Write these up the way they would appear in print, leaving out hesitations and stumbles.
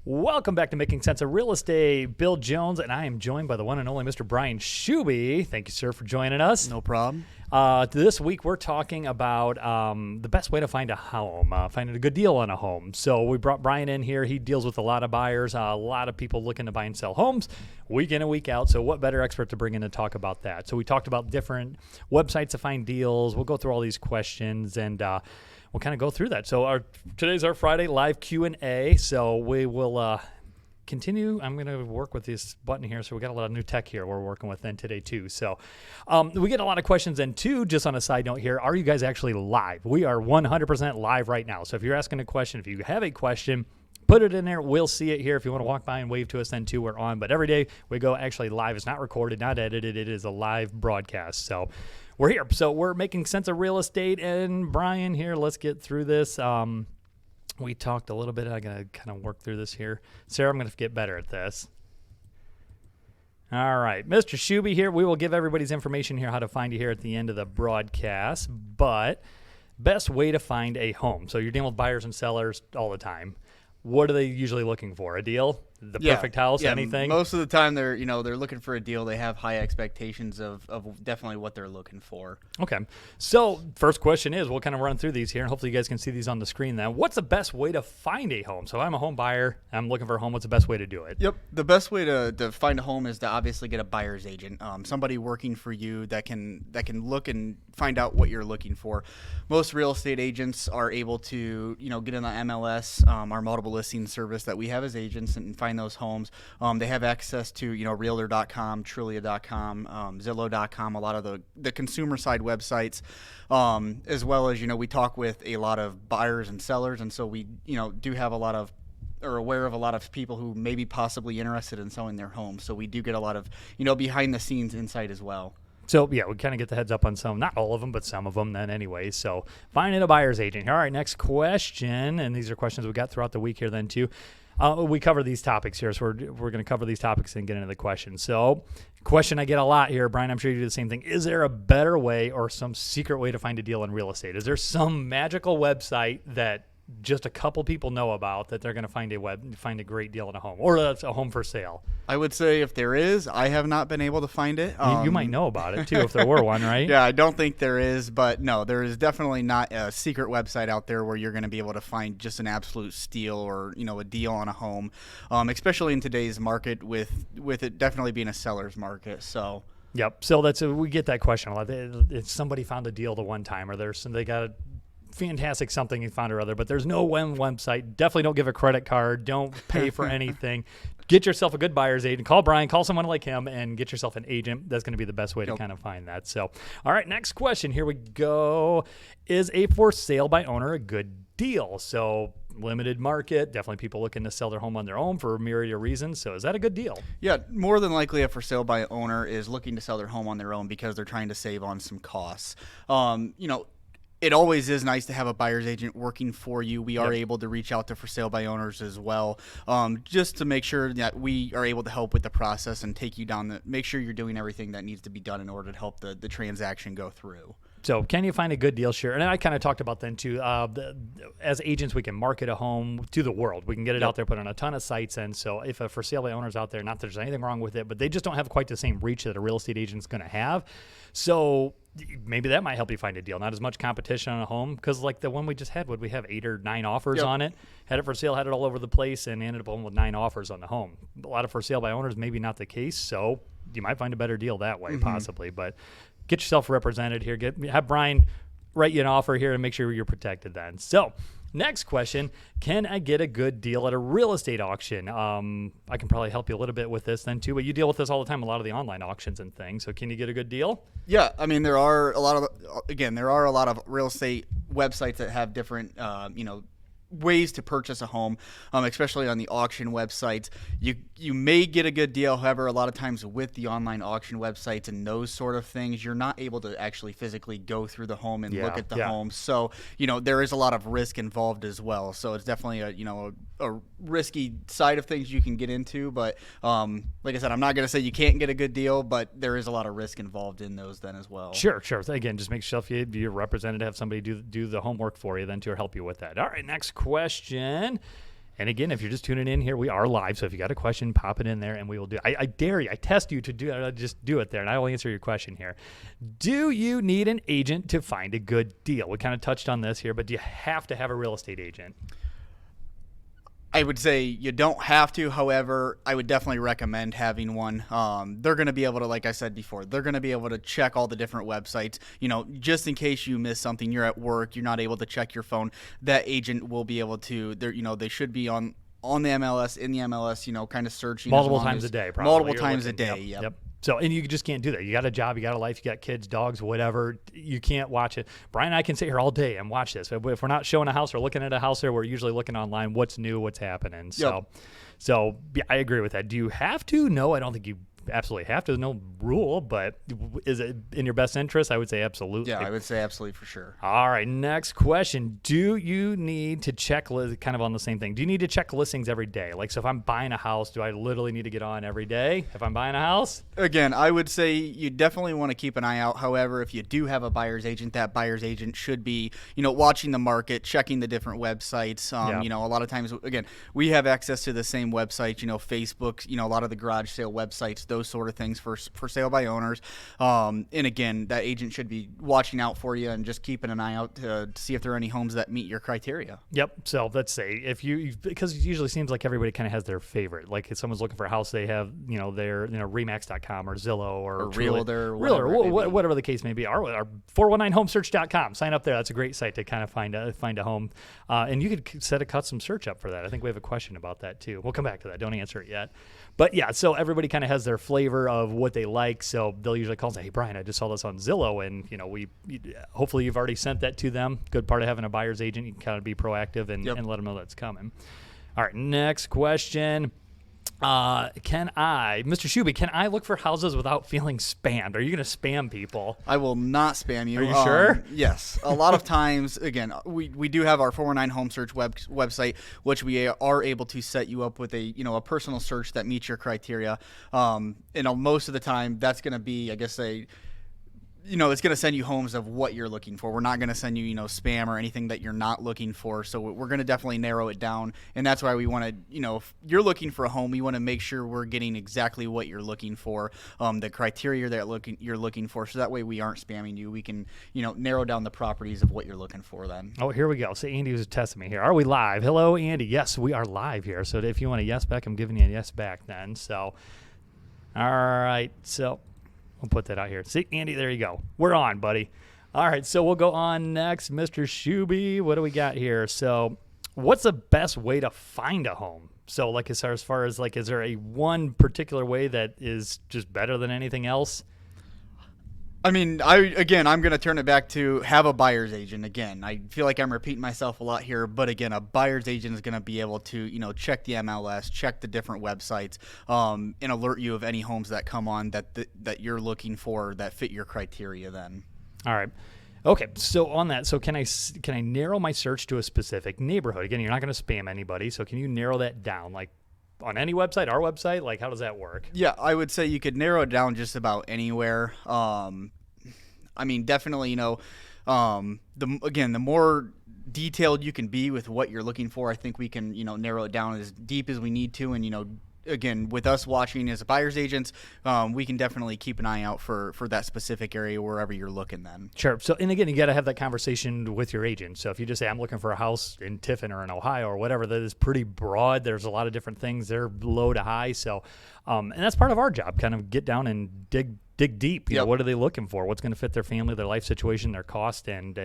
Welcome back to Making Sense of Real Estate. Bill Jones, and I am joined by the one and only Mr. Brian Schuby. Thank you, sir, for joining us. No problem. This week, we're talking about the best way to find a home, finding a good deal on a home. So we brought Brian in here. He deals with a lot of buyers, a lot of people looking to buy and sell homes week in and week out. So what better expert to bring in to talk about that? So we talked about different websites to find deals. We'll go through all these questions and we'll kind of go through that. So today's our Friday live Q&A. So we will continue. I'm going to work with this button here. So we got a lot of new tech here we're working with then today too. So we get a lot of questions and too, just on a side note here, are you guys actually live? We are 100% live right now. So if you're asking a question, if you have a question, put it in there. We'll see it here. If you want to walk by and wave to us, then too, we're on. But every day we go actually live. It's not recorded, not edited. It is a live broadcast. So we're here. So we're making sense of real estate. And Brian here, let's get through this. We talked a little bit. I'm going to kind of work through this here. Sarah, I'm going to get better at this. All right. Mr. Schuby here. We will give everybody's information here, how to find you here at the end of the broadcast. But best way to find a home. So you're dealing with buyers and sellers all the time. What are they usually looking for? A deal? The perfect house? Anything? Most of the time they're looking for a deal. They have high expectations of definitely what they're looking for. Okay. So first question is, we'll kind of run through these here, and hopefully you guys can see these on the screen then. What's the best way to find a home? So I'm a home buyer. I'm looking for a home. What's the best way to do it? Yep. The best way to find a home is to obviously get a buyer's agent, somebody working for you that can look and find out what you're looking for. Most real estate agents are able to get in the MLS, our multiple listing service that we have as agents, and find those homes. They have access to Realtor.com, Trulia.com, Zillow.com, a lot of the consumer side websites, as well as we talk with a lot of buyers and sellers, and so we do have a lot of or aware of a lot of people who may be possibly interested in selling their home. So we do get a lot of behind the scenes insight as well. So, yeah, we kind of get the heads up on some, not all of them, but some of them then anyway. So, finding a buyer's agent. All right, next question, and these are questions we got throughout the week here then too. We cover these topics here, so we're going to cover these topics and get into the questions. So, question I get a lot here, Brian, I'm sure you do the same thing. Is there a better way or some secret way to find a deal in real estate? Is there some magical website that just a couple people know about that they're going to find a great deal in a home, or a home for sale? I would say if there is, I have not been able to find it. You might know about it too if there were one, right? Yeah, I don't think there is, but no, there is definitely not a secret website out there where you're going to be able to find just an absolute steal or a deal on a home, especially in today's market with it definitely being a seller's market. So. Yep. So we get that question a lot. If somebody found a deal the one time, or they got a fantastic something you found or other, but there's no one website. Definitely don't give a credit card. Don't pay for anything. Get yourself a good buyer's agent. Call Brian, call someone like him, and get yourself an agent. That's going to be the best way to kind of find that. So, all right, next question. Here we go. Is a for sale by owner a good deal? So, limited market, definitely people looking to sell their home on their own for a myriad of reasons. So is that a good deal? Yeah, more than likely a for sale by owner is looking to sell their home on their own because they're trying to save on some costs. It always is nice to have a buyer's agent working for you. We are able to reach out to for sale by owners as well, just to make sure that we are able to help with the process and take you down make sure you're doing everything that needs to be done in order to help the transaction go through. So can you find a good deal? Sure. And I kind of talked about then too, as agents, we can market a home to the world. We can get it out there, put on a ton of sites. And so if a for sale by owner's out there, not that there's anything wrong with it, but they just don't have quite the same reach that a real estate agent's going to have. So maybe that might help you find a deal. Not as much competition on a home, because like the one we just had, would we have 8 or 9 offers on it? Had it for sale, had it all over the place, and ended up with 9 offers on the home. A lot of for sale by owners, maybe not the case. So you might find a better deal that way, possibly. But get yourself represented here. Have Brian write you an offer here and make sure you're protected then. So next question, can I get a good deal at a real estate auction? I can probably help you a little bit with this then too, but you deal with this all the time, a lot of the online auctions and things. So can you get a good deal? Yeah, I mean, there are a lot of real estate websites that have different, ways to purchase a home, especially on the auction websites. You may get a good deal. However, a lot of times with the online auction websites and those sort of things, you're not able to actually physically go through the home and look at the home. So, there is a lot of risk involved as well. So it's definitely a risky side of things you can get into. But like I said, I'm not going to say you can't get a good deal, but there is a lot of risk involved in those then as well. Sure. Again, just make sure you're represented, have somebody do the homework for you then to help you with that. All right, next question. And again, if you're just tuning in here, we are live. So if you got a question, pop it in there and we will do it. I dare you. I test you to do it. Just do it there and I will answer your question here. Do you need an agent to find a good deal? We kind of touched on this here, but do you have to have a real estate agent? I would say you don't have to. However, I would definitely recommend having one. They're going to be able to, like I said before, they're going to be able to check all the different websites. Just in case you miss something, you're at work, you're not able to check your phone. That agent will be able to. They should be on the MLS, in the MLS. Kind of searching multiple times a day. Probably. Multiple times a day. Yep. So, and you just can't do that. You got a job, you got a life, you got kids, dogs, whatever. You can't watch it. Brian and I can sit here all day and watch this. If we're not showing a house or looking at a house there, we're usually looking online. What's new? What's happening? Yep. So yeah, I agree with that. Do you have to? No, I don't think you absolutely have to. No rule, but is it in your best interest? I would say absolutely. Yeah, I would say absolutely for sure. All right, next question. Do you need to check, kind of on the same thing, do you need to check listings every day? Like, so if I'm buying a house, do I literally need to get on every day if I'm buying a house? Again, I would say you definitely want to keep an eye out. However, if you do have a buyer's agent, that buyer's agent should be, watching the market, checking the different websites. A lot of times, again, we have access to the same website, Facebook, a lot of the garage sale websites, those sort of things for sale by owners. And again, that agent should be watching out for you and just keeping an eye out to see if there are any homes that meet your criteria. Yep. So let's say because it usually seems like everybody kind of has their favorite. Like if someone's looking for a house, they have, their, Remax.com or Zillow or Realtor, whatever the case may be. Our 419homesearch.com. Sign up there. That's a great site to kind of find a home. And you could set a custom search up for that. I think we have a question about that too. We'll come back to that. Don't answer it yet. But yeah, so everybody kind of has their flavor of what they like. So they'll usually call and say, hey, Brian, I just saw this on Zillow. And, hopefully you've already sent that to them. Good part of having a buyer's agent. You can kind of be proactive and let them know that's coming. All right, next question. Mr. Shuby, can I look for houses without feeling spammed? Are you going to spam people? I will not spam you. Are you sure? Yes. A lot of times, again, we do have our 419 Home Search website, which we are able to set you up with a personal search that meets your criteria. Most of the time, that's going to be, I guess, it's going to send you homes of what you're looking for. We're not going to send you, spam or anything that you're not looking for. So we're going to definitely narrow it down. And that's why we want to, if you're looking for a home, we want to make sure we're getting exactly what you're looking for, the criteria that you're looking for. So that way we aren't spamming you. We can, narrow down the properties of what you're looking for then. Oh, here we go. So Andy was testing me here. Are we live? Hello, Andy. Yes, we are live here. So if you want a yes back, I'm giving you a yes back then. So, all right. So we'll put that out here. See, Andy, there you go. We're on, buddy. All right, so we'll go on next. Mr. Shuby, what do we got here? So what's the best way to find a home? So, like, as far as, like, is there a one particular way that is just better than anything else? I mean, I'm going to turn it back to have a buyer's agent. Again, I feel like I'm repeating myself a lot here, but again, a buyer's agent is going to be able to, check the MLS, check the different websites, and alert you of any homes that come on that you're looking for that fit your criteria then. All right. Okay, so on that, so can I narrow my search to a specific neighborhood? Again, you're not going to spam anybody, so can you narrow that down? Like, on any website, our website, like, how does that work? Yeah, I would say you could narrow it down just about anywhere. Definitely, the more detailed you can be with what you're looking for, I think we can, narrow it down as deep as we need to. And, again, with us watching as a buyer's agents, we can definitely keep an eye out for that specific area wherever you're looking then. Sure. So, and again, you got to have that conversation with your agent. So if you just say, I'm looking for a house in Tiffin or in Ohio or whatever, that is pretty broad. There's a lot of different things. They're low to high. So, and that's part of our job, kind of get down and dig deep. You know, what are they looking for? What's going to fit their family, their life situation, their cost, and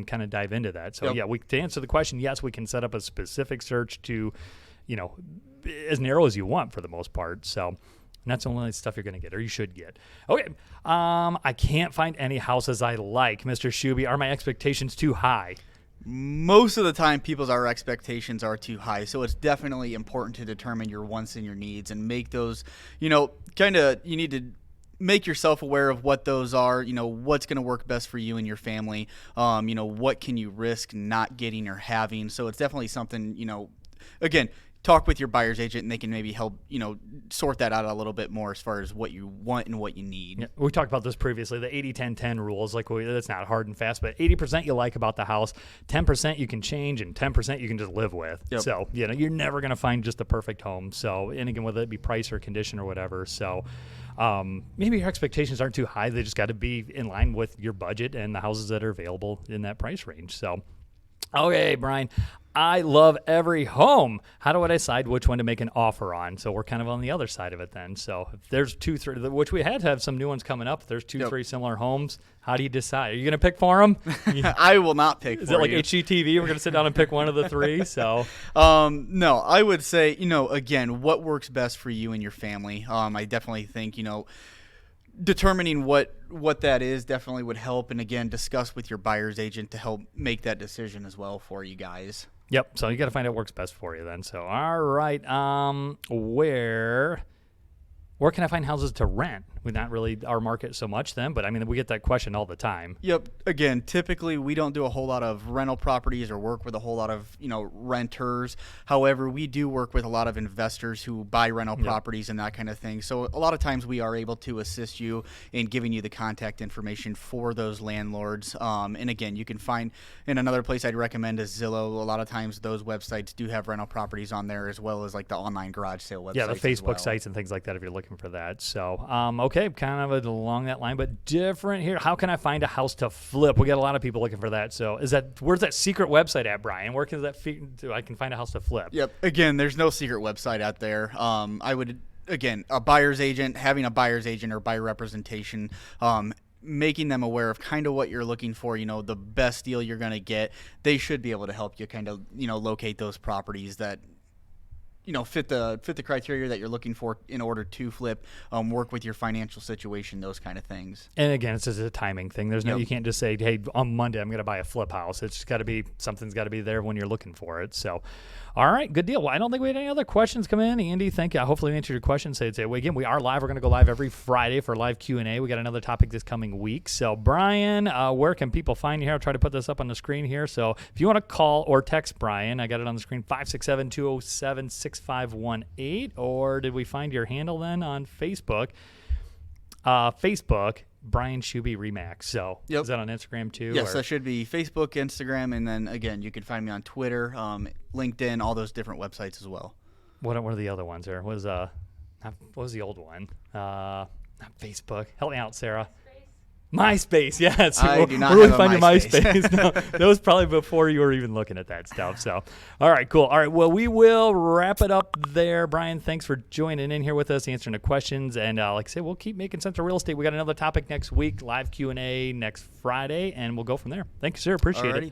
kind of dive into that. So, to answer the question, yes, we can set up a specific search to, as narrow as you want for the most part. So, and that's the only stuff you're going to get, or you should get. Okay. I can't find any houses I like. Mr. Shuby, are my expectations too high? Most of the time, our expectations are too high. So it's definitely important to determine your wants and your needs and make those, you need to make yourself aware of what those are, what's going to work best for you and your family. What can you risk not getting or having? So it's definitely something, again, talk with your buyer's agent, and they can maybe help, sort that out a little bit more as far as what you want and what you need. Yeah, we talked about this previously, the 80-10-10 rules. That's not hard and fast, but 80% you like about the house, 10% you can change, and 10% you can just live with. Yep. So, you're never going to find just the perfect home. So, and again, whether it be price or condition or whatever. So, maybe your expectations aren't too high. They just got to be in line with your budget and the houses that are available in that price range. So, okay, Brian, I love every home. How do I decide which one to make an offer on? So we're kind of on the other side of it then. So if there's 2, 3, which we had to have some new ones coming up. If there's 2, 3 similar homes, how do you decide? Are you going to pick for them? I will not pick Is for it like you. HGTV? We're going to sit down and pick one of the 3? So, No, I would say, again, what works best for you and your family. I definitely think, determining what that is definitely would help. And again, discuss with your buyer's agent to help make that decision as well for you guys. Yep. So you got to find out what works best for you then. So, all right. Where can I find houses to rent? We're not really our market so much then, but I mean, we get that question all the time. Yep. Again, typically we don't do a whole lot of rental properties or work with a whole lot of, renters. However, we do work with a lot of investors who buy rental properties and that kind of thing. So a lot of times we are able to assist you in giving you the contact information for those landlords. And again, you can find, and another place I'd recommend is Zillow. A lot of times those websites do have rental properties on there, as well as like the online garage sale websites. Yeah, the Facebook as well. sites and things like that if you're looking for that. So, okay, kind of along that line, but different here. How can I find a house to flip? We got a lot of people looking for that. So, where's that secret website at, Brian? Where can I can find a house to flip? Yep. Again, there's no secret website out there. I would, again, having a buyer's agent or buyer representation, making them aware of kind of what you're looking for, the best deal you're going to get. They should be able to help you kind of, locate those properties that fit the criteria that you're looking for in order to flip, work with your financial situation, those kind of things. And again, it's just a timing thing. There's you can't just say, hey, on Monday I'm going to buy a flip house. It's got to be, something's got to be there when you're looking for it. So, all right, good deal. Well, I don't think we had any other questions come in. Andy, thank you. Hopefully we answered your question. Again, we are live. We're going to go live every Friday for live Q&A. We got another topic this coming week. So, Brian, where can people find you here? I'll try to put this up on the screen here. So if you want to call or text Brian, I got it on the screen, 567-207-6518. Or did we find your handle then on Facebook? Facebook, Brian Shuby Remax. So is that on Instagram too? Yes, that should be Facebook, Instagram, and then again, you can find me on Twitter, LinkedIn, all those different websites as well. What are the other ones there? What was the old one? Not Facebook. Help me out, Sarah. MySpace, yes. I do not Where do we have a find your MySpace. MySpace? No, that was probably before you were even looking at that stuff. So, all right, cool. All right, well, we will wrap it up there. Brian, thanks for joining in here with us, answering the questions. And like I said, we'll keep making sense of real estate. We got another topic next week, live Q&A next Friday, and we'll go from there. Thank you, sir. Appreciate it.